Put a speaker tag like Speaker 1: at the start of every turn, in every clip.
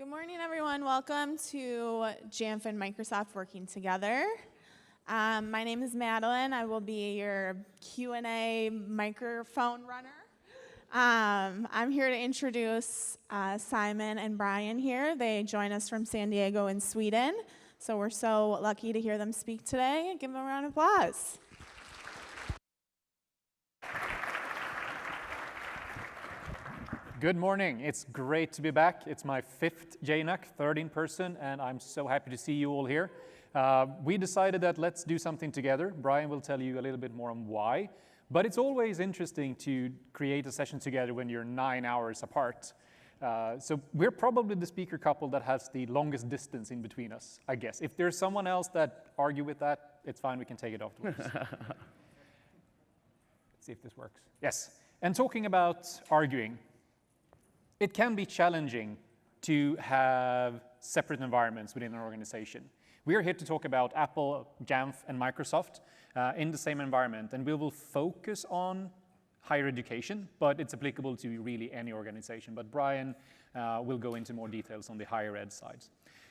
Speaker 1: Good morning, everyone. Welcome to Jamf and Microsoft working together. My name is Madeline. I will be your Q&A microphone runner. I'm here to introduce Simon and Brian here. They join us from San Diego in Sweden. So we're so lucky to hear them speak today. Give them a round of applause.
Speaker 2: Good morning. It's great to be back. It's my 5th JNUC, third in person, and I'm so happy to see you all here. We decided that let's do something together. Brian will tell you a little bit more on why, but it's always interesting to create a session together when you're 9 hours apart. So we're probably the speaker couple that has the longest distance in between us, I guess. If there's someone else that argue with that, it's fine. We can take it afterwards. Let's see if this works. Yes. And talking about arguing, it can be challenging to have separate environments within an organization. We are here to talk about Apple, Jamf, and Microsoft in the same environment, and we will focus on higher education, but it's applicable to really any organization. But Brian will go into more details on the higher ed side.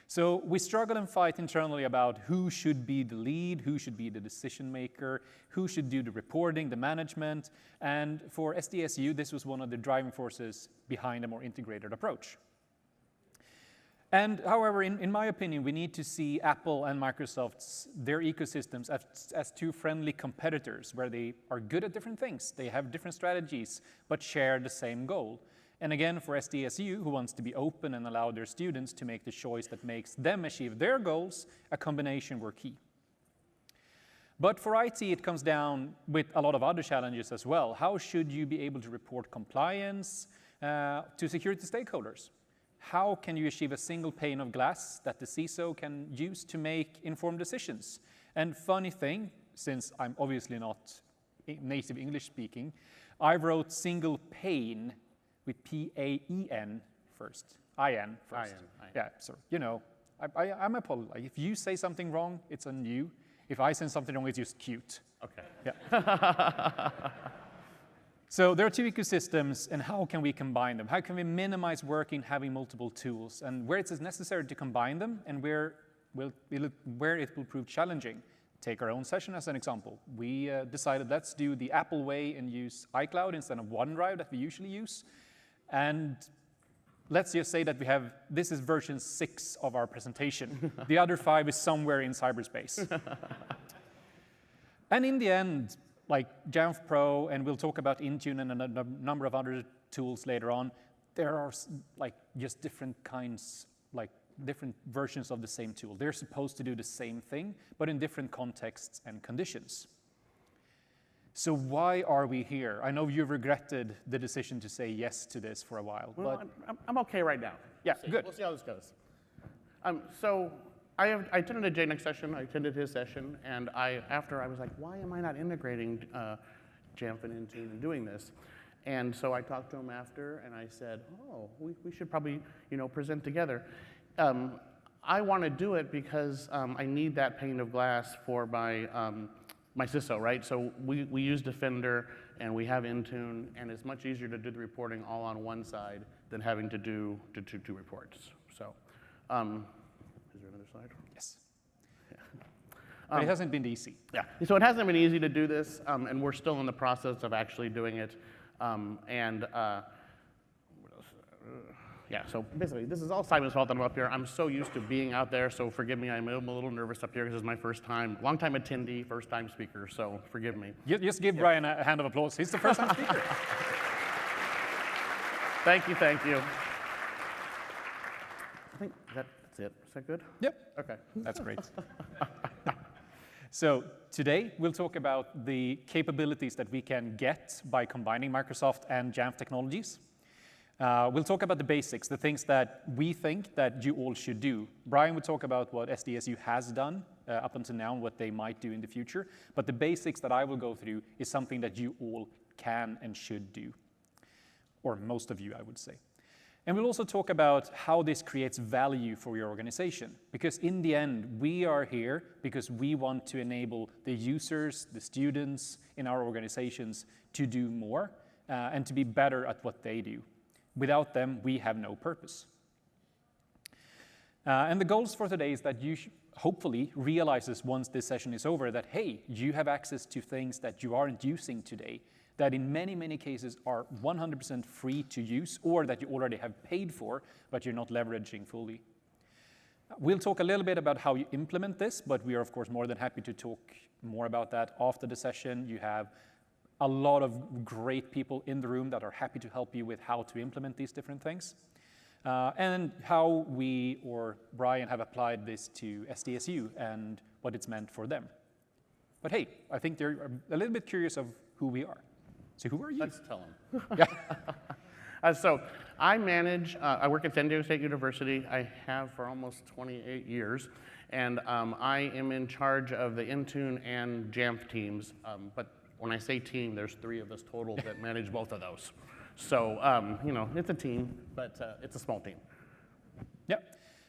Speaker 2: So we struggle and fight internally about who should be the lead, who should be the decision maker, who should do the reporting, the management. And for SDSU, this was one of the driving forces behind a more integrated approach. And however, in my opinion, we need to see Apple and Microsoft's, their ecosystems as two friendly competitors where they are good at different things. They have different strategies, but share the same goal. And again, for SDSU, who wants to be open and allow their students to make the choice that makes them achieve their goals, a combination were key. But for IT, it comes down with a lot of other challenges as well. How should you be able to report compliance to security stakeholders? How can you achieve a single pane of glass that the CISO can use to make informed decisions? And funny thing, since I'm obviously not native English speaking, I wrote single pane with P-A-E-N first, I-N first. I-N. Yeah, so, you know, I'm a poly. If you say something wrong, it's on you. If I say something wrong, it's just cute.
Speaker 3: Okay.
Speaker 2: Yeah. So there are two ecosystems, and how can we combine them? How can we minimize working having multiple tools? And where it is necessary to combine them, and where it will prove challenging. Take our own session as an example. We decided let's do the Apple way and use iCloud instead of OneDrive that we usually use. And let's just say that we have, this is version 6 of our presentation. The other 5 is somewhere in cyberspace. And in the end, like Jamf Pro, and we'll talk about Intune and a number of other tools later on, there are like just different kinds, like different versions of the same tool. They're supposed to do the same thing, but in different contexts and conditions. So why are we here? I know you've regretted the decision to say yes to this for a while.
Speaker 3: Well,
Speaker 2: but
Speaker 3: I'm okay right now.
Speaker 2: Yeah, good.
Speaker 3: We'll see how this goes. So I attended a JNUC session. I attended his session, and after I was like, why am I not integrating Jamf and Intune and doing this? And so I talked to him after, and I said, oh, we should probably present together. I want to do it because I need that pane of glass for my CISO, right? So we use Defender, and we have Intune, and it's much easier to do the reporting all on one side than having to do two reports. So, is there another slide?
Speaker 2: Yes. Yeah. But it hasn't been easy.
Speaker 3: Yeah. So it hasn't been easy to do this, and we're still in the process of actually doing it. Yeah, so basically, this is all Simon's fault that I'm up here. I'm so used to being out there, so forgive me. I'm a little nervous up here because this is my first time, long-time attendee, first-time speaker, so forgive me.
Speaker 2: Just give Brian a hand of applause. He's the first-time speaker.
Speaker 3: Thank you, thank you. I think that's it. Is that good?
Speaker 2: Yep.
Speaker 3: Okay.
Speaker 2: That's great. So today, we'll talk about the capabilities that we can get by combining Microsoft and Jamf technologies. We'll talk about the basics, the things that we think that you all should do. Brian will talk about what SDSU has done up until now and what they might do in the future. But the basics that I will go through is something that you all can and should do. Or most of you, I would say. And we'll also talk about how this creates value for your organization. Because in the end, we are here because we want to enable the users, the students in our organizations to do more and to be better at what they do. Without them, we have no purpose. And the goals for today is that you hopefully realizes once this session is over that, hey, you have access to things that you aren't using today, that in many, many cases are 100% free to use, or that you already have paid for, but you're not leveraging fully. We'll talk a little bit about how you implement this, but we are, of course, more than happy to talk more about that after the session. You have a lot of great people in the room that are happy to help you with how to implement these different things. And how we, or Brian, have applied this to SDSU and what it's meant for them. But hey, I think they're a little bit curious of who we are. So who are you?
Speaker 3: Let's tell them.
Speaker 2: Yeah.
Speaker 3: So I manage, I work at San Diego State University. I have for almost 28 years. And I am in charge of the Intune and Jamf teams. But when I say team, there's 3 of us total that manage both of those. So, you know, it's a team, but it's a small team.
Speaker 2: Yeah.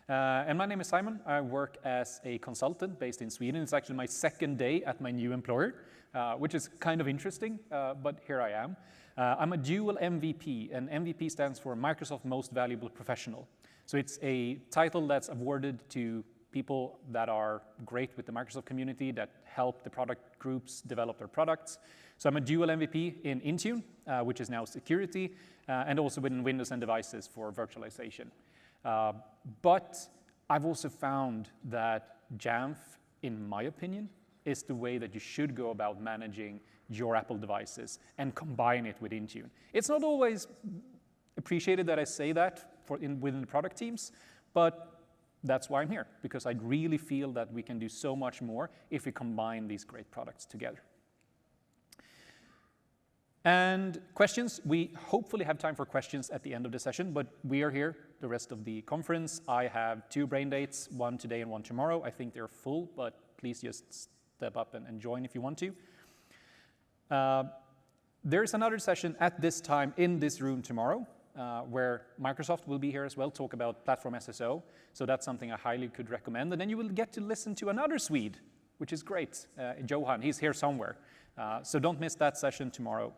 Speaker 2: And my name is Simon. I work as a consultant based in Sweden. It's actually my second day at my new employer, which is kind of interesting, but here I am. I'm a dual MVP, and MVP stands for Microsoft Most Valuable Professional. So it's a title that's awarded to people that are great with the Microsoft community, that help the product groups develop their products. So I'm a dual MVP in Intune, which is now security, and also within Windows and devices for virtualization. But I've also found that Jamf, in my opinion, is the way that you should go about managing your Apple devices and combine it with Intune. It's not always appreciated that I say that within the product teams, but that's why I'm here, because I really feel that we can do so much more if we combine these great products together. And questions, we hopefully have time for questions at the end of the session, but we are here the rest of the conference. I have 2 brain dates, one today and one tomorrow. I think they're full, but please just step up and join if you want to. There's another session at this time in this room tomorrow, where Microsoft will be here as well, talk about platform SSO. So that's something I highly could recommend. And then you will get to listen to another Swede, which is great, Johan. He's here somewhere. So don't miss that session tomorrow.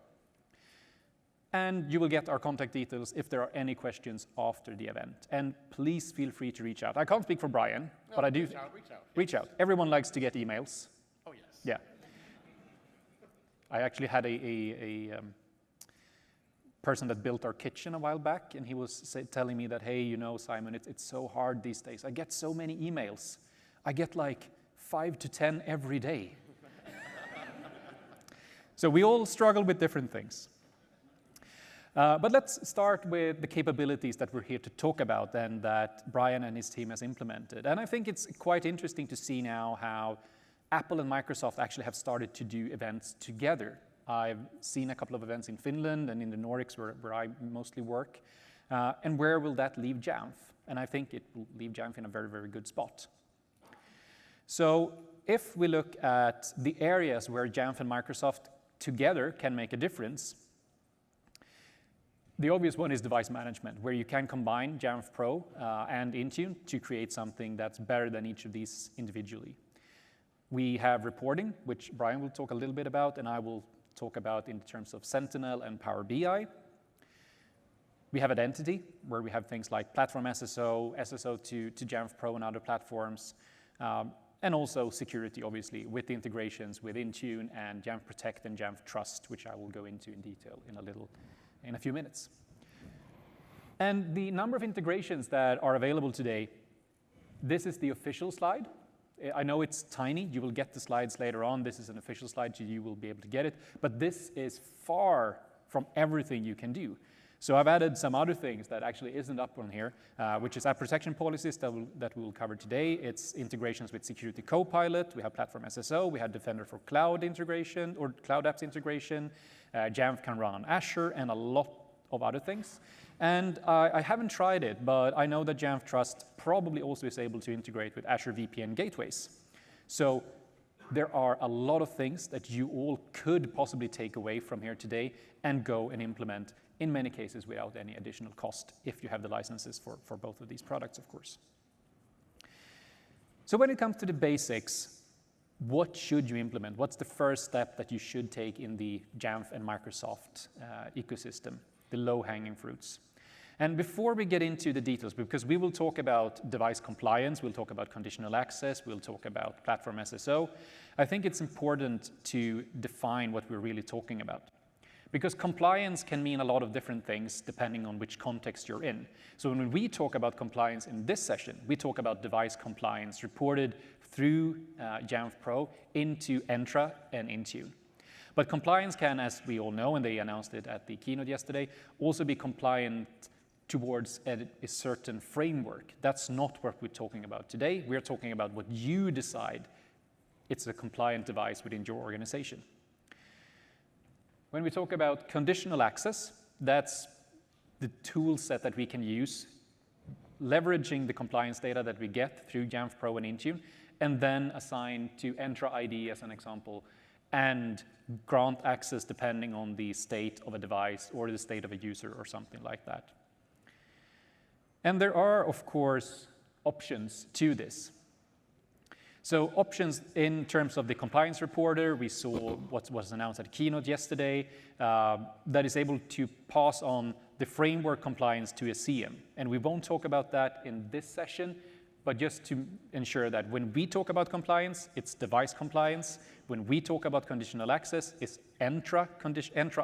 Speaker 2: And you will get our contact details if there are any questions after the event. And please feel free to reach out. I can't speak for Brian, but I do.
Speaker 3: Reach out.
Speaker 2: Reach out. Everyone likes to get emails.
Speaker 3: Oh, yes.
Speaker 2: Yeah. I actually had a person that built our kitchen a while back, and he was telling me that, hey, you know, Simon, it's so hard these days. I get so many emails. I get like 5 to 10 every day. So we all struggle with different things. But let's start with the capabilities that we're here to talk about and that Brian and his team has implemented. And I think it's quite interesting to see now how Apple and Microsoft actually have started to do events together. I've seen a couple of events in Finland and in the Nordics where I mostly work. And where will that leave Jamf? And I think it will leave Jamf in a very, very good spot. So if we look at the areas where Jamf and Microsoft together can make a difference, the obvious one is device management, where you can combine Jamf Pro and Intune to create something that's better than each of these individually. We have reporting, which Brian will talk a little bit about, and I will talk about in terms of Sentinel and Power BI. We have identity, where we have things like platform SSO, SSO to Jamf Pro and other platforms, and also security, obviously, with the integrations with Intune and Jamf Protect and Jamf Trust, which I will go into in detail in a few minutes. And the number of integrations that are available today, this is the official slide. I know it's tiny. You will get the slides later on. This is an official slide, so you will be able to get it. But this is far from everything you can do. So I've added some other things that actually isn't up on here, which is app protection policies that we will cover today. It's integrations with Security Copilot. We have Platform SSO. We have Defender for Cloud integration or Cloud Apps integration. Jamf can run on Azure and a lot of other things. And I haven't tried it, but I know that Jamf Trust probably also is able to integrate with Azure VPN gateways. So there are a lot of things that you all could possibly take away from here today and go and implement, in many cases without any additional cost, if you have the licenses for both of these products, of course. So when it comes to the basics, what should you implement? What's the first step that you should take in the Jamf and Microsoft ecosystem, the low-hanging fruits? And before we get into the details, because we will talk about device compliance, we'll talk about conditional access, we'll talk about platform SSO, I think it's important to define what we're really talking about. Because compliance can mean a lot of different things depending on which context you're in. So when we talk about compliance in this session, we talk about device compliance reported through Jamf Pro into Entra and Intune. But compliance can, as we all know, and they announced it at the keynote yesterday, also be compliant towards a certain framework. That's not what we're talking about today. We're talking about what you decide it's a compliant device within your organization. When we talk about conditional access, that's the tool set that we can use, leveraging the compliance data that we get through Jamf Pro and Intune, and then assign to Entra ID as an example, and grant access depending on the state of a device or the state of a user or something like that. And there are, of course, options to this. So options in terms of the compliance reporter, we saw what was announced at keynote yesterday, that is able to pass on the framework compliance to a CM. And we won't talk about that in this session, but just to ensure that when we talk about compliance, it's device compliance. When we talk about conditional access, it's Entra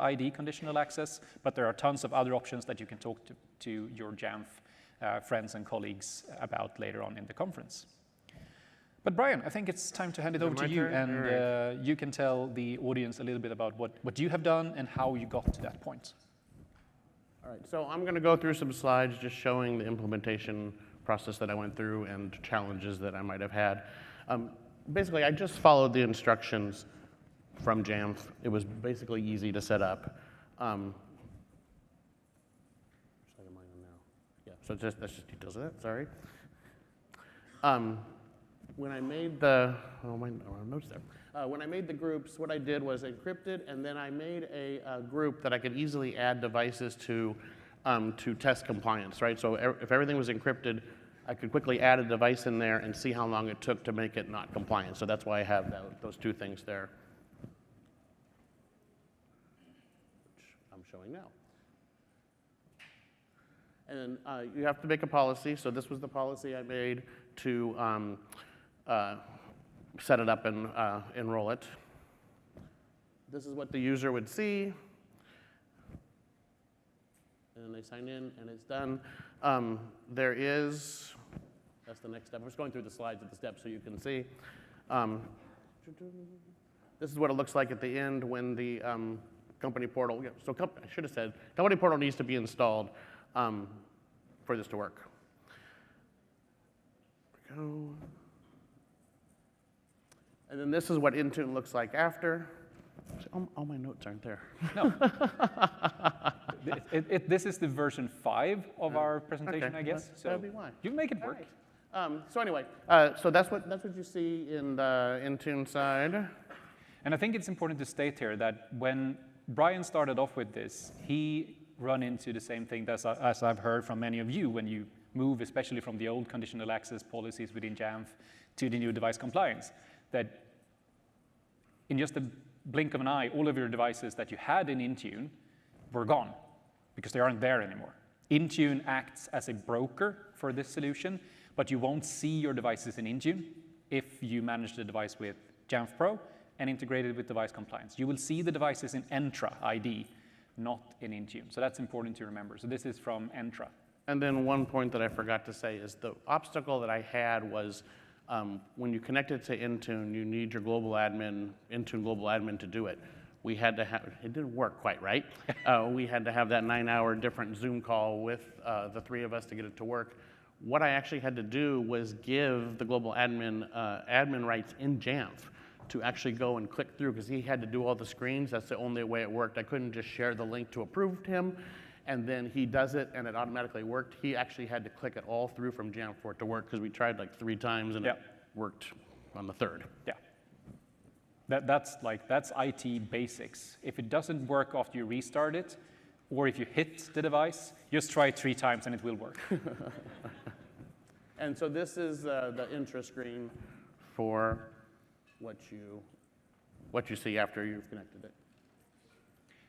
Speaker 2: ID conditional access, but there are tons of other options that you can talk to your Jamf friends and colleagues about later on in the conference. But Brian, I think it's time to hand it over to you, and you can tell the audience a little bit about what you have done and how you got to that point.
Speaker 3: All right, so I'm going to go through some slides just showing the implementation process that I went through and challenges that I might have had. Basically, I just followed the instructions from Jamf. It was basically easy to set up. Yeah, so that's just details of that, sorry. When I made the, my notes there. When I made the groups, what I did was encrypted, and then I made a group that I could easily add devices to test compliance, right? So if everything was encrypted, I could quickly add a device in there and see how long it took to make it not compliant. So that's why I have those two things there, which I'm showing now. And then you have to make a policy. So this was the policy I made to set it up and enroll it. This is what the user would see. And then they sign in, and it's done. There is, that's the next step. I'm just going through the slides of the steps so you can see. This is what it looks like at the end when the company portal, so I should have said, company portal needs to be installed for this to work. There we go. And then this is what Intune looks like after. All my notes aren't there.
Speaker 2: No. This is the version 5 of our presentation, okay. I guess. So
Speaker 3: that'd be why.
Speaker 2: You make it work.
Speaker 3: Right. So anyway, so that's what you see in the Intune side.
Speaker 2: And I think it's important to state here that when Brian started off with this, he ran into the same thing as I've heard from many of you when you move, especially from the old conditional access policies within Jamf to the new device compliance, that in just a blink of an eye, all of your devices that you had in Intune were gone because they aren't there anymore. Intune acts as a broker for this solution, but you won't see your devices in Intune if you manage the device with Jamf Pro and integrate it with device compliance. You will see the devices in Entra ID, not in Intune. So that's important to remember. So this is from Entra.
Speaker 3: And then one point that I forgot to say is the obstacle that I had was when you connect it to Intune, you need your global admin, Intune global admin to do it. We had to have, it didn't work quite right. We had to have that 9-hour different Zoom call with the 3 of us to get it to work. What I actually had to do was give the global admin admin rights in Jamf to actually go and click through, because he had to do all the screens. That's the only way it worked. I couldn't just share the link to approve him, and then he does it, and it automatically worked. He actually had to click it all through from Jamf for it to work, because we tried like 3 times, and it worked on the 3rd.
Speaker 2: Yeah. That's IT basics. If it doesn't work after you restart it, or if you hit the device, just try it 3 times and it will work.
Speaker 3: And so this is the intro screen for what you see after you've connected it.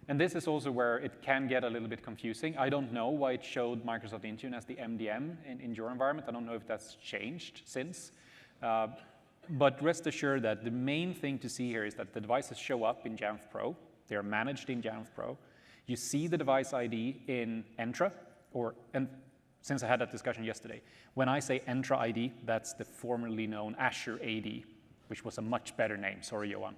Speaker 2: And this is also where it can get a little bit confusing. I don't know why it showed Microsoft Intune as the MDM in your environment. I don't know if that's changed since. But rest assured that the main thing to see here is that the devices show up in Jamf Pro. They are managed in Jamf Pro. You see the device ID in Entra, and since I had that discussion yesterday, when I say Entra ID, that's the formerly known Azure AD, which was a much better name. Sorry, Johan.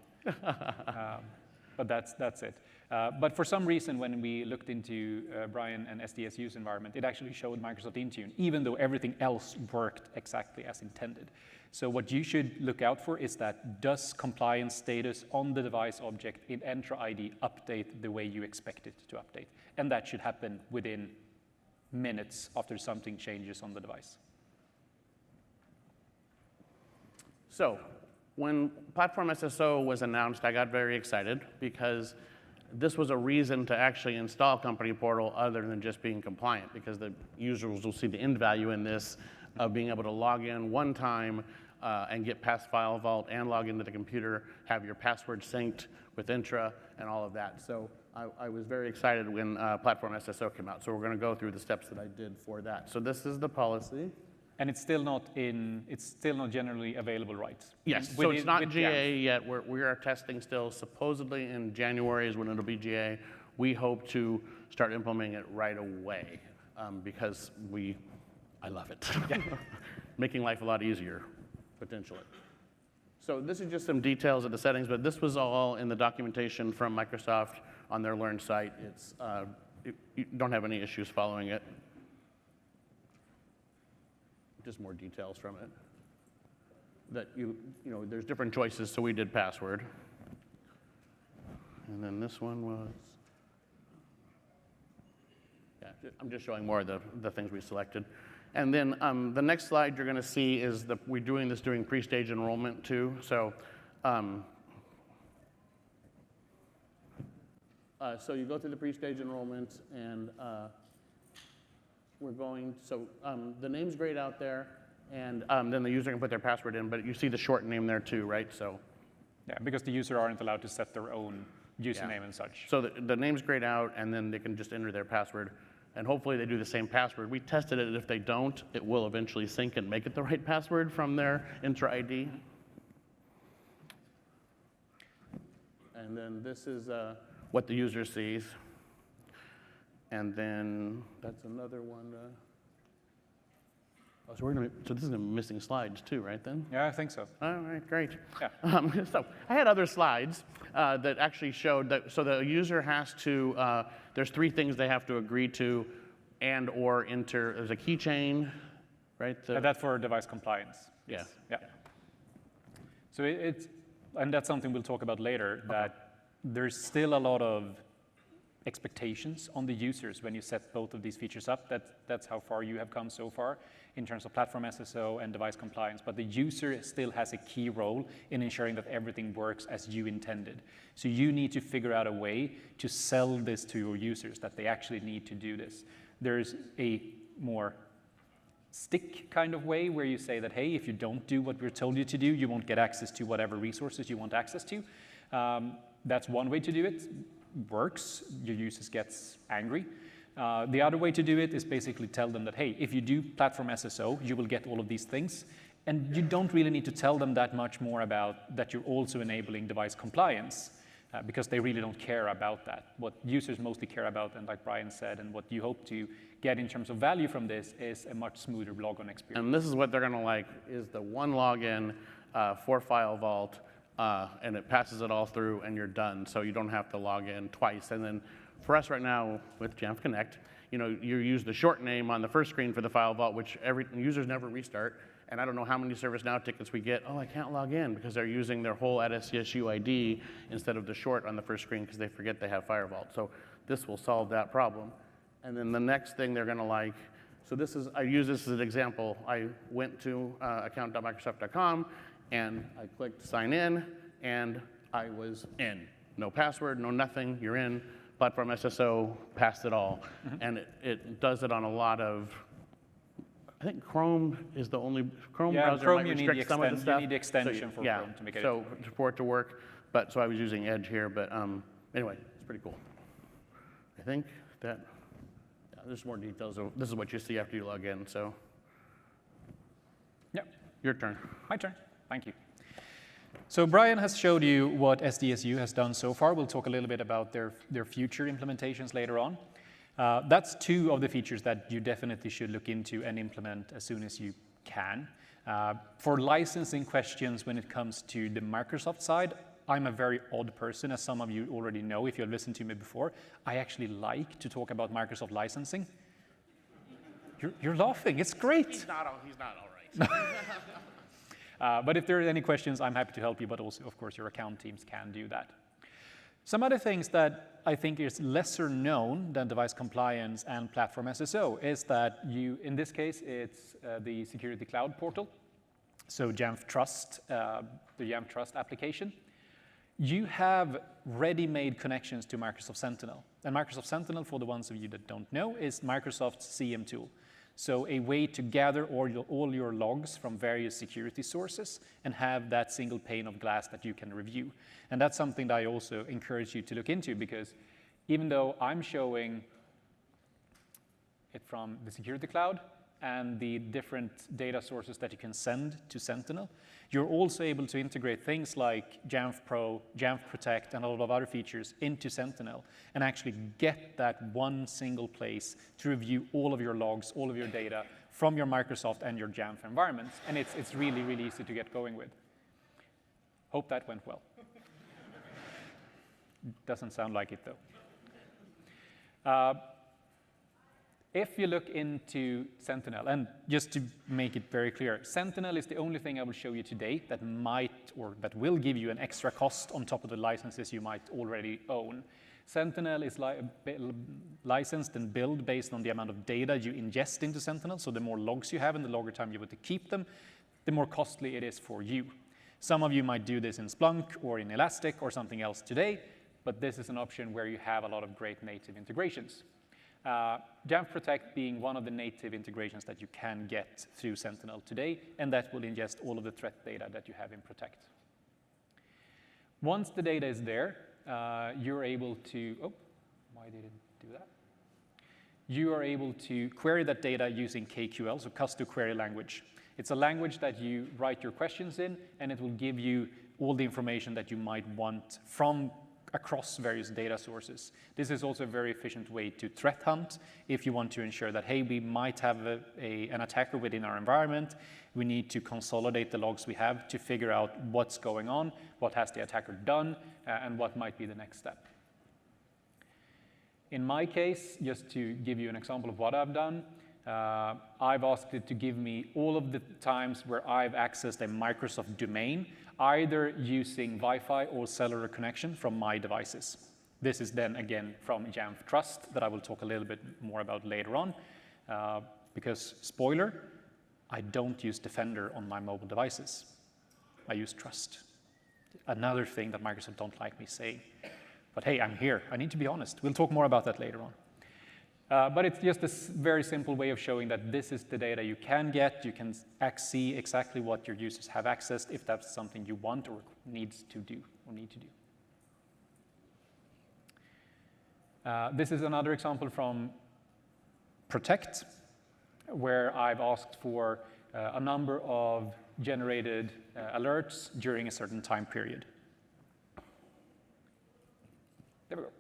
Speaker 2: But that's it. But for some reason, when we looked into Brian and SDSU's environment, it actually showed Microsoft Intune, even though everything else worked exactly as intended. So what you should look out for is that does compliance status on the device object in Entra ID update the way you expect it to update? And that should happen within minutes after something changes on the device.
Speaker 3: So when Platform SSO was announced, I got very excited because this was a reason to actually install Company Portal other than just being compliant, because the users will see the end value in this of being able to log in one time and get past File Vault and log into the computer, have your password synced with Intra and all of that. So I was very excited when Platform SSO came out. So we're going to go through the steps that I did for that. So this is the policy.
Speaker 2: And it's still not generally available, right?
Speaker 3: Yes, so it's not GA yet. We are testing still. Supposedly in January is when it'll be GA. We hope to start implementing it right away because I love it. Making life a lot easier, potentially. So this is just some details of the settings, but this was all in the documentation from Microsoft on their Learn site. It's, you don't have any issues following it. Just more details from it. That you know, there's different choices, so we did password. And then this one was, yeah, I'm just showing more of the things we selected. And then the next slide you're going to see is we're doing this during pre-stage enrollment too. So, so you go through the pre-stage enrollment, and we're going, so the name's grayed out there, and then the user can put their password in, but you see the short name there too, right? So,
Speaker 2: yeah, because the user aren't allowed to set their own username and such.
Speaker 3: So the name's grayed out, and then they can just enter their password, and hopefully they do the same password. We tested it, and if they don't, it will eventually sync and make it the right password from their Intra ID. And then this is what the user sees. And then that's another one. Oh, so this is missing slides too, right then?
Speaker 2: Yeah, I think so.
Speaker 3: All right, great.
Speaker 2: Yeah.
Speaker 3: So I had other slides that actually showed that, so the user has to, there's 3 things they have to agree to and or enter, there's a keychain, right?
Speaker 2: That's for device compliance. Yes. Yeah. So and that's something we'll talk about later, that there's still a lot of expectations on the users when you set both of these features up. That's how far you have come so far in terms of platform SSO and device compliance. But the user still has a key role in ensuring that everything works as you intended. So you need to figure out a way to sell this to your users, that they actually need to do this. There's a more stick kind of way where you say that, hey, if you don't do what we're told you to do, you won't get access to whatever resources you want access to. That's one way to do it. Works, your users gets angry. The other way to do it is basically tell them that, hey, if you do platform SSO, you will get all of these things. And you don't really need to tell them that much more about that you're also enabling device compliance, because they really don't care about that. What users mostly care about, and like Brian said, and what you hope to get in terms of value from this is a much smoother logon experience.
Speaker 3: And this is what they're going to like, is the one login for File Vault, and it passes it all through, and you're done. So you don't have to log in twice. And then for us right now with Jamf Connect, you know, you use the short name on the first screen for the File Vault, which users never restart. And I don't know how many ServiceNow tickets we get. Oh, I can't log in because they're using their whole @SCSU ID instead of the short on the first screen because they forget they have File Vault. So this will solve that problem. And then the next thing they're going to like, so this is, I use this as an example. I went to account.microsoft.com and I clicked sign in, and I was in. No password, no nothing, you're in. Platform SSO passed it all. And it does it on a lot of, I think Chrome is the only, Chrome browser
Speaker 2: Chrome,
Speaker 3: might restrict some of the stuff.
Speaker 2: You need the extension for Chrome to make it.
Speaker 3: So for it to work, so I was using Edge here, but anyway, it's pretty cool. I think that, yeah, there's more details. This is what you see after you log in, so.
Speaker 2: Yep.
Speaker 3: Your turn.
Speaker 2: My turn. Thank you. So Brian has showed you what SDSU has done so far. We'll talk a little bit about their future implementations later on. That's two of the features that you definitely should look into and implement as soon as you can. For licensing questions when it comes to the Microsoft side, I'm a very odd person, as some of you already know if you've listened to me before. I actually like to talk about Microsoft licensing. You're laughing, it's great.
Speaker 3: He's not all right.
Speaker 2: But if there are any questions, I'm happy to help you, but also, of course, your account teams can do that. Some other things that I think is lesser known than device compliance and platform SSO is that in this case, it's the Security Cloud portal, so Jamf Trust, the Jamf Trust application. You have ready-made connections to Microsoft Sentinel. And Microsoft Sentinel, for the ones of you that don't know, is Microsoft's CM tool. So a way to gather all your logs from various security sources and have that single pane of glass that you can review. And that's something that I also encourage you to look into, because even though I'm showing it from the Security Cloud and the different data sources that you can send to Sentinel, you're also able to integrate things like Jamf Pro, Jamf Protect, and a lot of other features into Sentinel and actually get that one single place to review all of your logs, all of your data from your Microsoft and your Jamf environments. And it's really, really easy to get going with. Hope that went well. Doesn't sound like it, though. If you look into Sentinel, and just to make it very clear, Sentinel is the only thing I will show you today that might or that will give you an extra cost on top of the licenses you might already own. Sentinel is licensed and billed based on the amount of data you ingest into Sentinel, so the more logs you have and the longer time you want to keep them, the more costly it is for you. Some of you might do this in Splunk or in Elastic or something else today, but this is an option where you have a lot of great native integrations. Jamf Protect being one of the native integrations that you can get through Sentinel today, and that will ingest all of the threat data that you have in Protect. Once the data is there, you're able to, why did it do that? You are able to query that data using KQL, so custom query language. It's a language that you write your questions in, and it will give you all the information that you might want from across various data sources. This is also a very efficient way to threat hunt if you want to ensure that, hey, we might have an attacker within our environment. We need to consolidate the logs we have to figure out what's going on, what has the attacker done, and what might be the next step. In my case, just to give you an example of what I've done, I've asked it to give me all of the times where I've accessed a Microsoft domain, either using Wi-Fi or cellular connection from my devices. This is then, again, from Jamf Trust that I will talk a little bit more about later on, because, spoiler, I don't use Defender on my mobile devices. I use Trust. Another thing that Microsoft don't like me saying. But hey, I'm here. I need to be honest. We'll talk more about that later on. But it's just a very simple way of showing that this is the data you can get. You can see exactly what your users have accessed if that's something you want or need to do. This is another example from Protect, where I've asked for a number of generated alerts during a certain time period. There we go.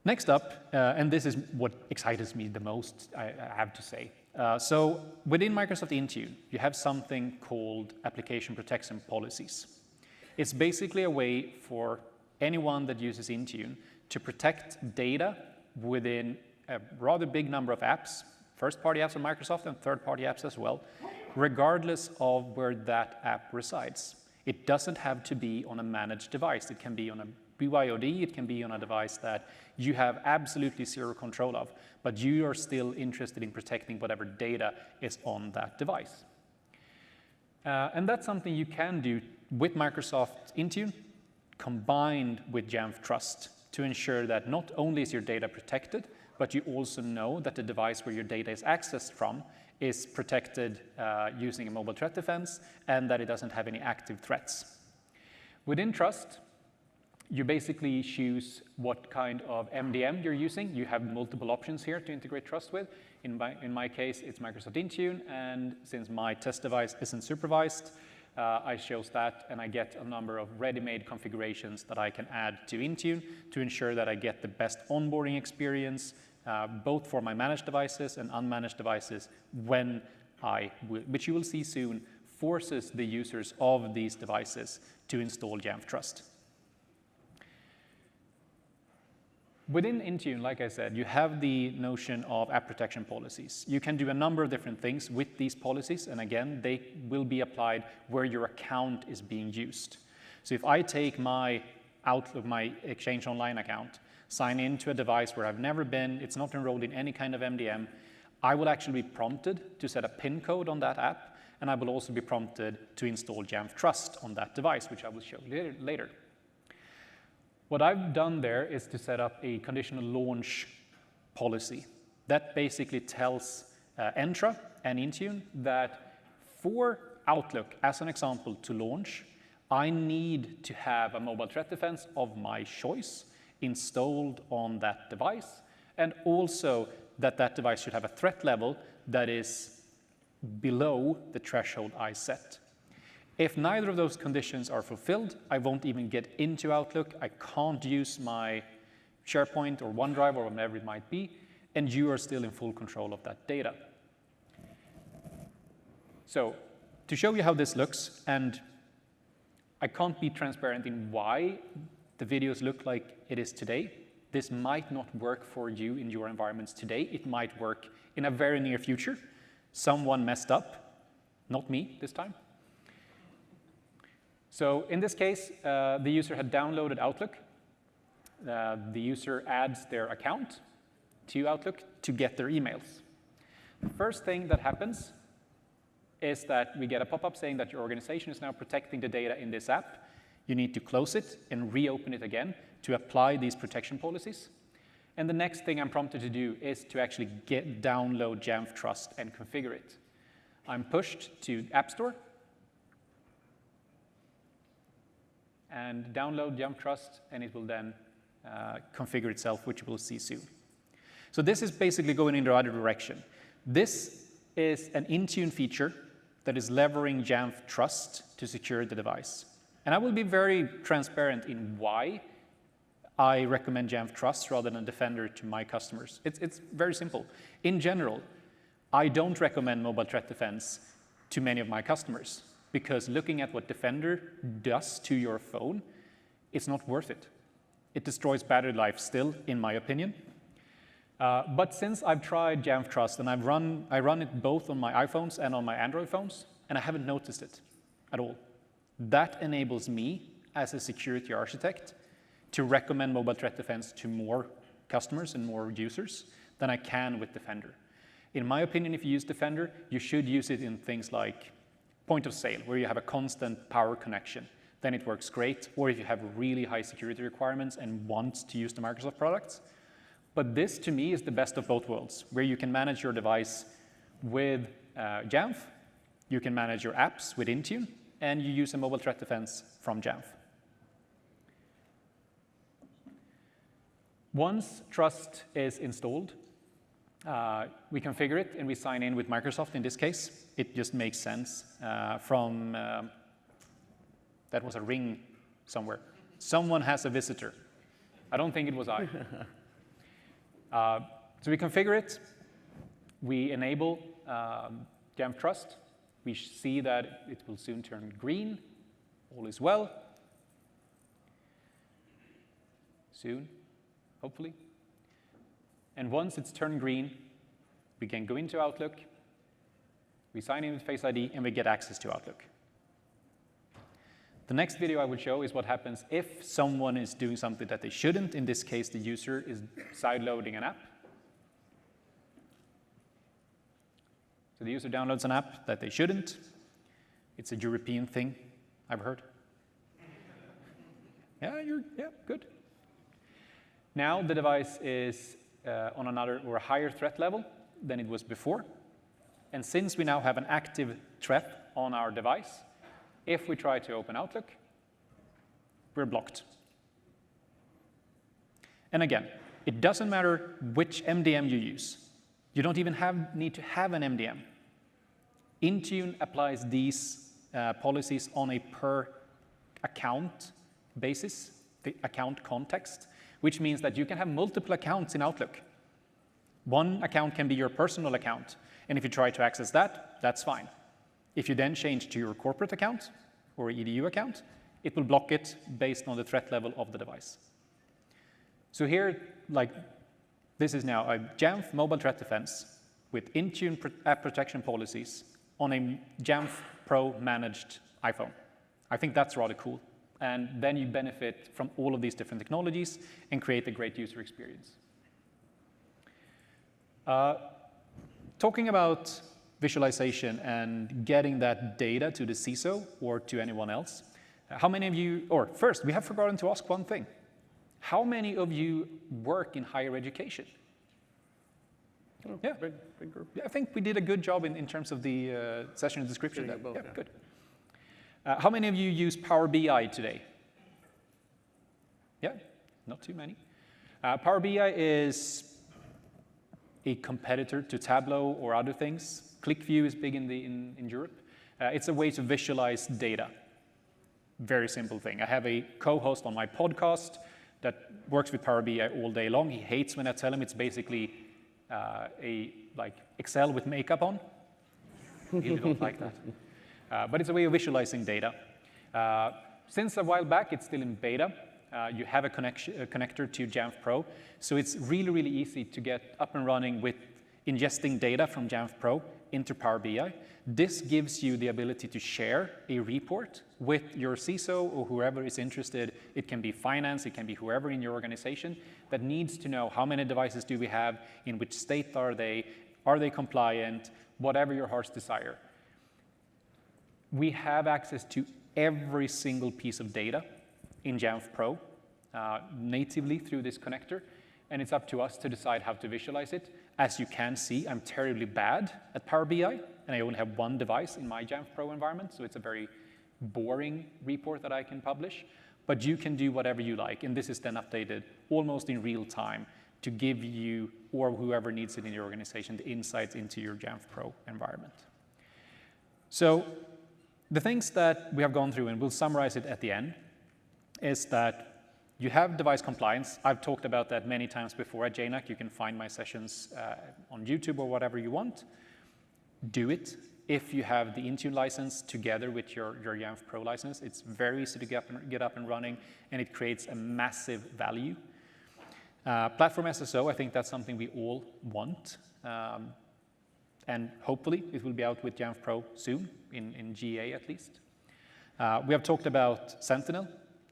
Speaker 2: Next up, and this is what excites me the most, I have to say. So within Microsoft Intune, you have something called application protection policies. It's basically a way for anyone that uses Intune to protect data within a rather big number of apps, first-party apps on Microsoft and third-party apps as well, regardless of where that app resides. It doesn't have to be on a managed device. It can be on a BYOD, it can be on a device that you have absolutely zero control of, but you are still interested in protecting whatever data is on that device. And that's something you can do with Microsoft Intune combined with Jamf Trust to ensure that not only is your data protected, but you also know that the device where your data is accessed from is protected using a mobile threat defense and that it doesn't have any active threats. Within Trust, You basically choose what kind of MDM you're using. You have multiple options here to integrate Trust with. In my case, it's Microsoft Intune, and since my test device isn't supervised, I chose that, and I get a number of ready-made configurations that I can add to Intune to ensure that I get the best onboarding experience, both for my managed devices and unmanaged devices, when which you will see soon, forces the users of these devices to install Jamf Trust. Within Intune, like I said, you have the notion of app protection policies. You can do a number of different things with these policies, and again, they will be applied where your account is being used. So if I take my Outlook, my Exchange Online account, sign into a device where I've never been, it's not enrolled in any kind of MDM, I will actually be prompted to set a PIN code on that app, and I will also be prompted to install Jamf Trust on that device, which I will show later. What I've done there is to set up a conditional launch policy. That basically tells Entra and Intune that for Outlook, as an example, to launch, I need to have a mobile threat defense of my choice installed on that device, and also that that device should have a threat level that is below the threshold I set. If neither of those conditions are fulfilled, I won't even get into Outlook. I can't use my SharePoint or OneDrive or whatever it might be, and you are still in full control of that data. So to show you how this looks, and I can't be transparent in why the videos look like it is today. This might not work for you in your environments today. It might work in a very near future. Someone messed up, not me this time. So in this case, the user had downloaded Outlook. The user adds their account to Outlook to get their emails. The first thing that happens is that we get a pop-up saying that your organization is now protecting the data in this app. You need to close it and reopen it again to apply these protection policies. And the next thing I'm prompted to do is to actually download Jamf Trust and configure it. I'm pushed to App Store and download Jamf Trust, and it will then configure itself, which we'll see soon. So this is basically going in the other direction. This is an Intune feature that is leveraging Jamf Trust to secure the device. And I will be very transparent in why I recommend Jamf Trust rather than Defender to my customers. It's very simple. In general, I don't recommend mobile threat defense to many of my customers, because looking at what Defender does to your phone, it's not worth it. It destroys battery life still, in my opinion. But since I've tried Jamf Trust, and I run it both on my iPhones and on my Android phones, and I haven't noticed it at all. That enables me, as a security architect, to recommend mobile threat defense to more customers and more users than I can with Defender. In my opinion, if you use Defender, you should use it in things like point of sale, where you have a constant power connection. Then it works great. Or if you have really high security requirements and want to use the Microsoft products. But this, to me, is the best of both worlds, where you can manage your device with Jamf, you can manage your apps with Intune, and you use a mobile threat defense from Jamf. Once Trust is installed, we configure it and we sign in with Microsoft in this case. It just makes sense that was a ring somewhere. Someone has a visitor. I don't think it was I. So we configure it. We enable Jamf Trust. We see that it will soon turn green. All is well. Soon, hopefully. And once it's turned green, we can go into Outlook, we sign in with Face ID, and we get access to Outlook. The next video I will show is what happens if someone is doing something that they shouldn't. In this case, the user is sideloading an app. So the user downloads an app that they shouldn't. It's a European thing, I've heard. Yeah, good. Now the device is on another or a higher threat level than it was before. And since we now have an active threat on our device, if we try to open Outlook, we're blocked. And again, it doesn't matter which MDM you use. You don't even need to have an MDM. Intune applies these policies on a per account basis, the account context, which means that you can have multiple accounts in Outlook. One account can be your personal account, and if you try to access that, that's fine. If you then change to your corporate account or EDU account, it will block it based on the threat level of the device. So here, like, this is now a Jamf mobile threat defense with Intune app protection policies on a Jamf Pro managed iPhone. I think that's rather cool. And then you benefit from all of these different technologies and create a great user experience. Talking about visualization and getting that data to the CISO or to anyone else, how many of you, or first, we have forgotten to ask one thing. How many of you work in higher education?
Speaker 3: Oh,
Speaker 2: Yeah.
Speaker 3: Big group.
Speaker 2: Yeah, I think we did a good job in terms of the session description.
Speaker 3: Getting it both,
Speaker 2: yeah,
Speaker 3: yeah.
Speaker 2: good. How many of you use Power BI today? Yeah, not too many. Power BI is a competitor to Tableau or other things. ClickView is big in Europe. It's a way to visualize data. Very simple thing. I have a co-host on my podcast that works with Power BI all day long. He hates when I tell him it's basically like Excel with makeup on. He really don't like that. But it's a way of visualizing data. Since a while back, it's still in beta. You have a connector to Jamf Pro, so it's really, really easy to get up and running with ingesting data from Jamf Pro into Power BI. This gives you the ability to share a report with your CISO or whoever is interested. It can be finance, it can be whoever in your organization that needs to know how many devices do we have, in which state are they compliant, whatever your heart's desire. We have access to every single piece of data in Jamf Pro natively through this connector, and it's up to us to decide how to visualize it. As you can see, I'm terribly bad at Power BI, and I only have one device in my Jamf Pro environment, so it's a very boring report that I can publish. But you can do whatever you like, and this is then updated almost in real time to give you, or whoever needs it in your organization, the insights into your Jamf Pro environment. So the things that we have gone through, and we'll summarize it at the end, is that you have device compliance. I've talked about that many times before at JNUC. You can find my sessions on YouTube or whatever you want. Do it. If you have the Intune license together with your Jamf Pro license, it's very easy to get up and running, and it creates a massive value. Platform SSO, I think that's something we all want. And hopefully it will be out with Jamf Pro soon, in GA at least. We have talked about Sentinel,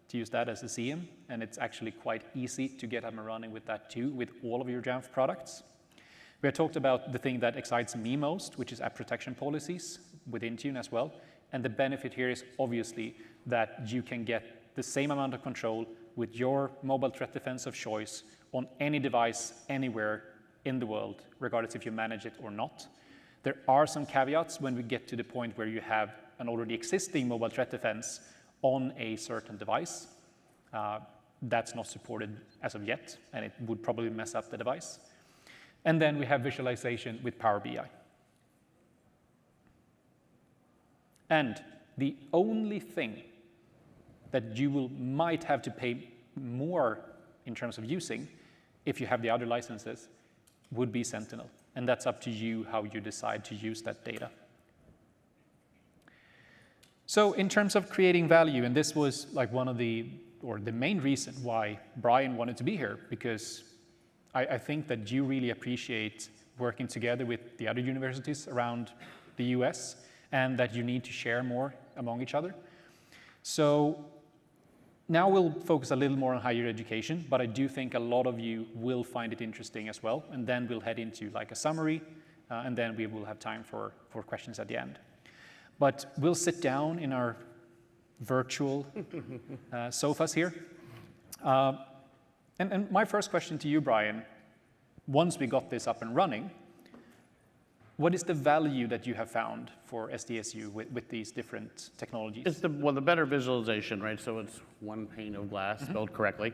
Speaker 2: to use that as a CM, and it's actually quite easy to get up and running with that too, with all of your Jamf products. We have talked about the thing that excites me most, which is app protection policies with Intune as well. And the benefit here is obviously that you can get the same amount of control with your mobile threat defense of choice on any device, anywhere in the world, regardless if you manage it or not. There are some caveats when we get to the point where you have an already existing mobile threat defense on a certain device. That's not supported as of yet, and it would probably mess up the device. And then we have visualization with Power BI. And the only thing that you might have to pay more in terms of using, if you have the other licenses, would be Sentinel. And that's up to you how you decide to use that data. So in terms of creating value, and this was like one of the main reason why Brian wanted to be here, because I think that you really appreciate working together with the other universities around the US, and that you need to share more among each other. So now we'll focus a little more on higher education, but I do think a lot of you will find it interesting as well, and then we'll head into like a summary, and then we will have time for questions at the end. But we'll sit down in our virtual sofas here. And my first question to you, Brian, once we got this up and running, What is the value that you have found for SDSU with these different technologies?
Speaker 3: It's the better visualization, right? So it's one pane of glass spelled correctly,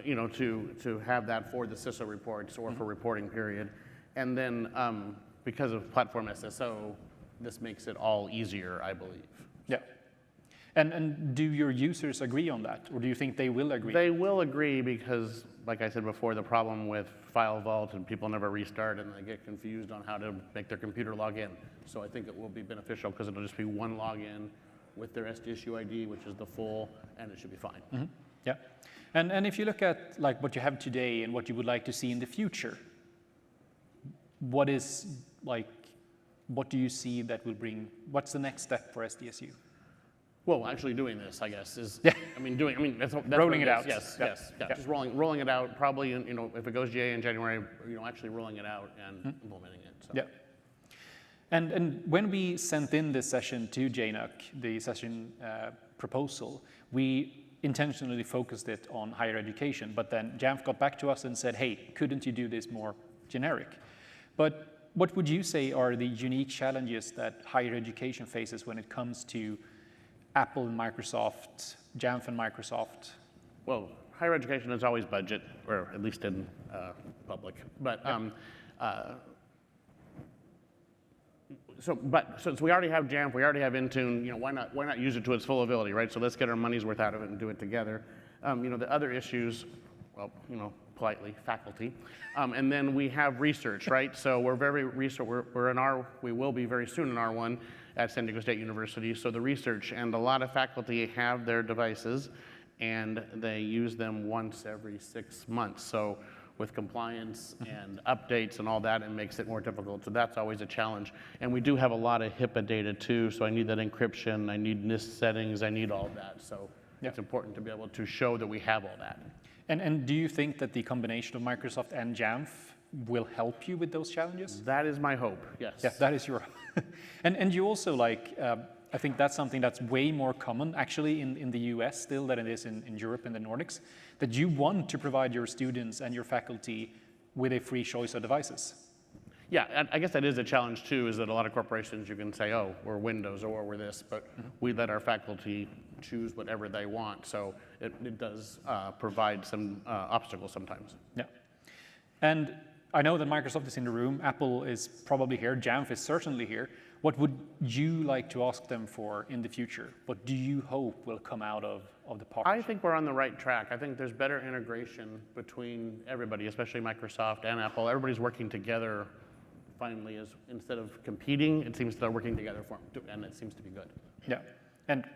Speaker 3: you know, to have that for the CISO reports or for reporting period. And then because of platform SSO, this makes it all easier, I believe.
Speaker 2: Yeah. And do your users agree on that, or do you think they will agree?
Speaker 3: They will agree because, like I said before, the problem with file vault and people never restart and they get confused on how to make their computer log in. So I think it will be beneficial because it'll just be one login with their SDSU ID, which is the full, and it should be fine.
Speaker 2: Mm-hmm. Yeah. And if you look at like what you have today and what you would like to see in the future, what do you see that will bring, what's the next step for SDSU?
Speaker 3: Well, actually doing this, I guess, is,
Speaker 2: Yeah.
Speaker 3: that's
Speaker 2: Rolling it out.
Speaker 3: Yes,
Speaker 2: Yeah.
Speaker 3: yes, yeah.
Speaker 2: Yeah.
Speaker 3: Just rolling it out, probably, you know, if it goes GA in January, you know, actually rolling it out and implementing it. So.
Speaker 2: Yeah. And when we sent in this session to JNUC, the session proposal, we intentionally focused it on higher education, but then Jamf got back to us and said, hey, couldn't you do this more generic? But what would you say are the unique challenges that higher education faces when it comes to Apple and Microsoft, Jamf and Microsoft?
Speaker 3: Well, higher education is always budget, or at least in public. But since we already have Jamf, we already have Intune, you know, why not use it to its full ability, right? So let's get our money's worth out of it and do it together. You know, the other issues, well, you know, politely, faculty, and then we have research, right? So we're very we will be very soon in R1 at San Diego State University. So the research, and a lot of faculty have their devices, and they use them once every 6 months. So with compliance and updates and all that, it makes it more difficult. So that's always a challenge. And we do have a lot of HIPAA data too, so I need that encryption, I need NIST settings, I need all of that. So it's important to be able to show that we have all that.
Speaker 2: And do you think that the combination of Microsoft and Jamf will help you with those challenges?
Speaker 3: That is my hope, yes.
Speaker 2: Yeah, that is your and you also like, I think that's something that's way more common actually in the US still than it is in Europe and the Nordics, that you want to provide your students and your faculty with a free choice of devices.
Speaker 3: Yeah, and I guess that is a challenge too, is that a lot of corporations you can say, oh, we're Windows or we're this, but we let our faculty choose whatever they want. So it does provide some obstacles sometimes.
Speaker 2: Yeah. And I know that Microsoft is in the room, Apple is probably here, Jamf is certainly here. What would you like to ask them for in the future? What do you hope will come out of the partnership?
Speaker 3: I think we're on the right track. I think there's better integration between everybody, especially Microsoft and Apple. Everybody's working together finally, is instead of competing, it seems they're working together for them, and it seems to be good.
Speaker 2: Yeah, and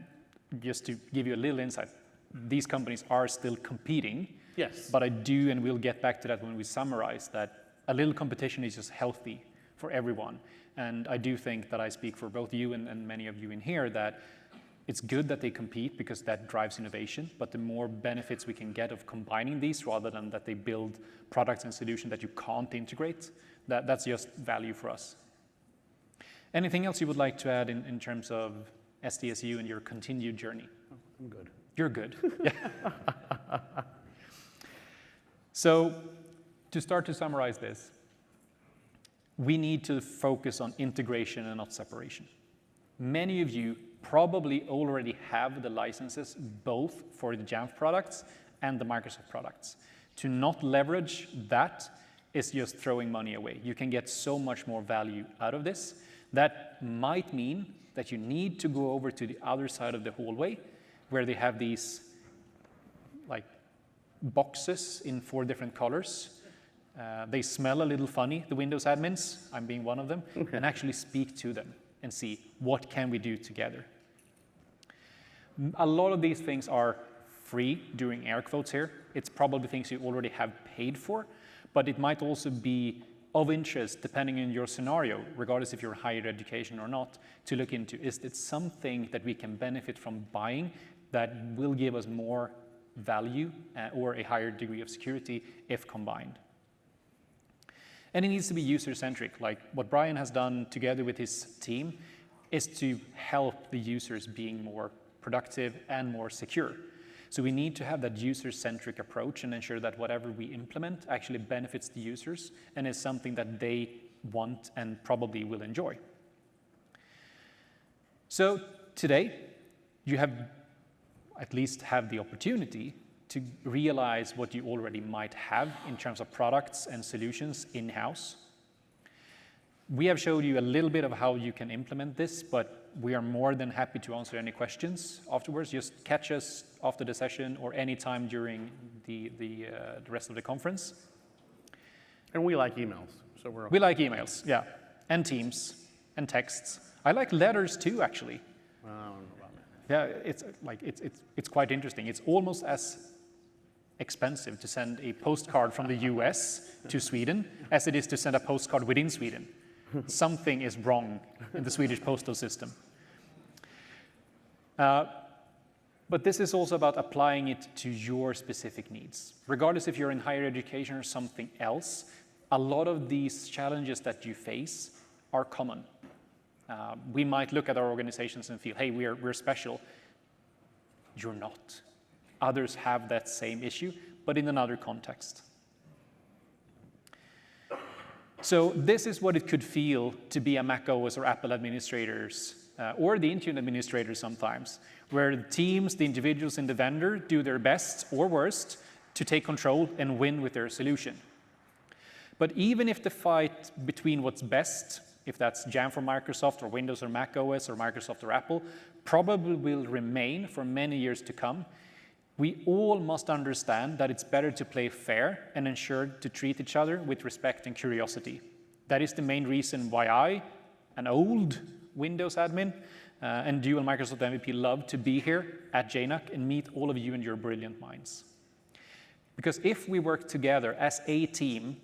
Speaker 2: just to give you a little insight, these companies are still competing.
Speaker 3: Yes.
Speaker 2: But I do, and we'll get back to that when we summarize, that a little competition is just healthy for everyone. And I do think that I speak for both you and many of you in here that it's good that they compete because that drives innovation, but the more benefits we can get of combining these rather than that they build products and solutions that you can't integrate, that's just value for us. Anything else you would like to add in terms of SDSU and your continued journey?
Speaker 3: I'm good.
Speaker 2: You're good. Yeah. So to start to summarize this, we need to focus on integration and not separation. Many of you probably already have the licenses both for the Jamf products and the Microsoft products. To not leverage that is just throwing money away. You can get so much more value out of this. That might mean that you need to go over to the other side of the hallway where they have these like boxes in 4 different colors. They smell a little funny, the Windows admins, I'm being one of them, and actually speak to them and see what can we do together. A lot of these things are free, doing air quotes here. It's probably things you already have paid for, but it might also be of interest, depending on your scenario, regardless if you're higher education or not, to look into, is it something that we can benefit from buying that will give us more value or a higher degree of security if combined? And it needs to be user-centric, like what Brian has done together with his team is to help the users being more productive and more secure. So we need to have that user-centric approach and ensure that whatever we implement actually benefits the users and is something that they want and probably will enjoy. So today, you have at least have the opportunity to realize what you already might have in terms of products and solutions in-house. We have showed you a little bit of how you can implement this, but we are more than happy to answer any questions afterwards. Just catch us after the session or any time during the rest of the conference.
Speaker 3: And we like emails, so we're okay.
Speaker 2: We like emails, yeah, and Teams, and texts. I like letters too, actually.
Speaker 3: I don't know about that.
Speaker 2: Yeah, it's quite interesting. It's almost as expensive to send a postcard from the US to Sweden as it is to send a postcard within Sweden. Something is wrong in the Swedish postal system. But this is also about applying it to your specific needs. Regardless if you're in higher education or something else, a lot of these challenges that you face are common. We might look at our organizations and feel, hey, we're special. You're not. Others have that same issue, but in another context. So this is what it could feel to be a Mac OS or Apple administrators, or the Intune administrators sometimes, where the teams, the individuals in the vendor do their best or worst to take control and win with their solution. But even if the fight between what's best, if that's Jamf or Microsoft or Windows or Mac OS or Microsoft or Apple, probably will remain for many years to come, we all must understand that it's better to play fair and ensure to treat each other with respect and curiosity. That is the main reason why I, an old Windows admin, and dual Microsoft MVP love to be here at JNUC and meet all of you and your brilliant minds. Because if we work together as a team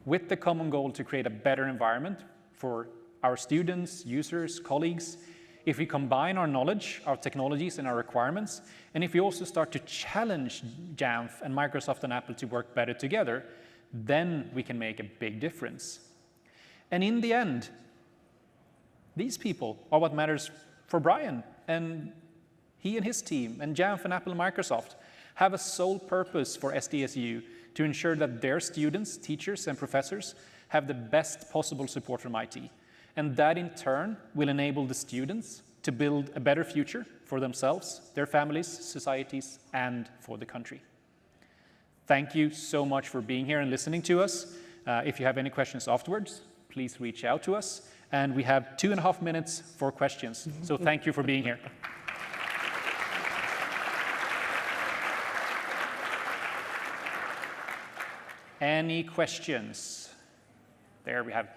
Speaker 2: with the common goal to create a better environment for our students, users, colleagues, if we combine our knowledge, our technologies, and our requirements, and if we also start to challenge Jamf and Microsoft and Apple to work better together, then we can make a big difference. And in the end, these people are what matters for Brian, and he and his team, and Jamf and Apple and Microsoft have a sole purpose for SDSU to ensure that their students, teachers, and professors have the best possible support from IT. And that in turn will enable the students to build a better future for themselves, their families, societies, and for the country. Thank you so much for being here and listening to us. If you have any questions afterwards, please reach out to us. And we have 2.5 minutes for questions. So thank you for being here. Any questions? There we have.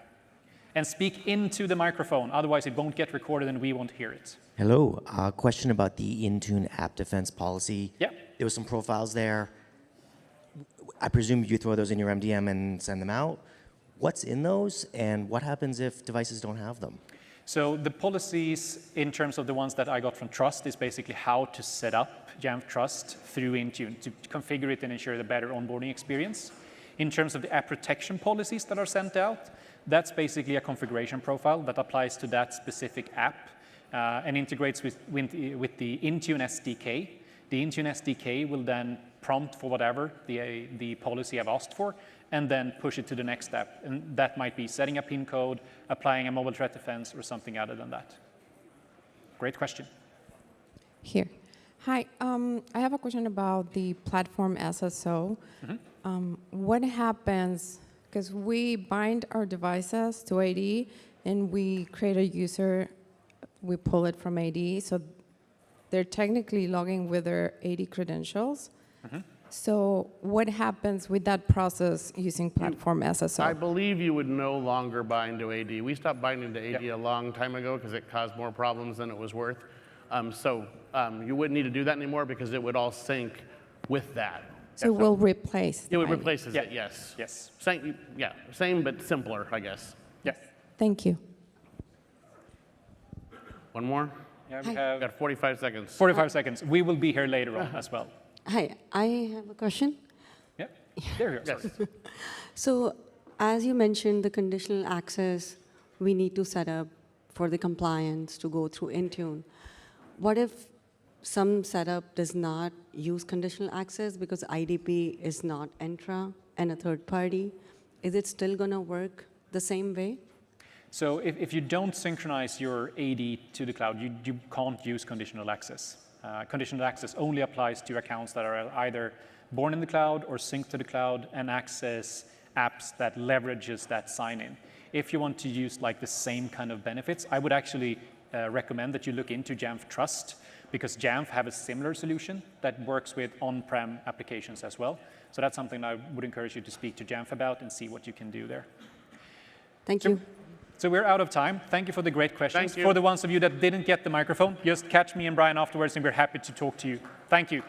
Speaker 2: And speak into the microphone, otherwise it won't get recorded and we won't hear it.
Speaker 4: Hello, question about the Intune app defense policy.
Speaker 2: Yeah.
Speaker 4: There was some profiles there. I presume you throw those in your MDM and send them out. What's in those, and what happens if devices don't have them?
Speaker 2: So the policies in terms of the ones that I got from Trust is basically how to set up Jamf Trust through Intune to configure it and ensure the better onboarding experience. In terms of the app protection policies that are sent out, that's basically a configuration profile that applies to that specific app and integrates with the Intune SDK. The Intune SDK will then prompt for whatever the policy I've asked for, and then push it to the next step. And that might be setting a PIN code, applying a mobile threat defense, or something other than that. Great question.
Speaker 5: Here. Hi, I have a question about the platform SSO. What happens, because we bind our devices to AD, and we create a user, we pull it from AD, so they're technically logging with their AD credentials. So what happens with that process using platform SSO?
Speaker 3: I believe you would no longer bind to AD. We stopped binding to AD a long time ago because it caused more problems than it was worth. You wouldn't need to do that anymore because it would all sync with that.
Speaker 5: So it will replace
Speaker 3: It would
Speaker 5: binding.
Speaker 3: replace it, yes.
Speaker 2: Yes.
Speaker 3: Same, yeah, same but simpler, I guess.
Speaker 2: Yeah.
Speaker 5: Thank you.
Speaker 3: One more?
Speaker 2: Yeah, we
Speaker 3: We've
Speaker 2: have
Speaker 3: got 45 seconds.
Speaker 2: 45 seconds. We will be here later on as well.
Speaker 6: Hi, I have a question.
Speaker 2: Yeah. There we go. Sorry.
Speaker 3: Yes.
Speaker 6: So, as you mentioned, the conditional access we need to set up for the compliance to go through Intune. What if some setup does not use conditional access because IDP is not Entra and a third party? Is it still going to work the same way?
Speaker 2: So if you don't synchronize your AD to the cloud, you can't use conditional access. Conditional access only applies to accounts that are either born in the cloud or synced to the cloud and access apps that leverages that sign-in. If you want to use like the same kind of benefits, I would actually recommend that you look into Jamf Trust, because Jamf have a similar solution that works with on-prem applications as well. So that's something I would encourage you to speak to Jamf about and see what you can do there.
Speaker 6: Thank you.
Speaker 2: So we're out of time. Thank you for the great questions.
Speaker 3: Thank you.
Speaker 2: For the ones of you that didn't get the microphone, just catch me and Brian afterwards and we're happy to talk to you. Thank you.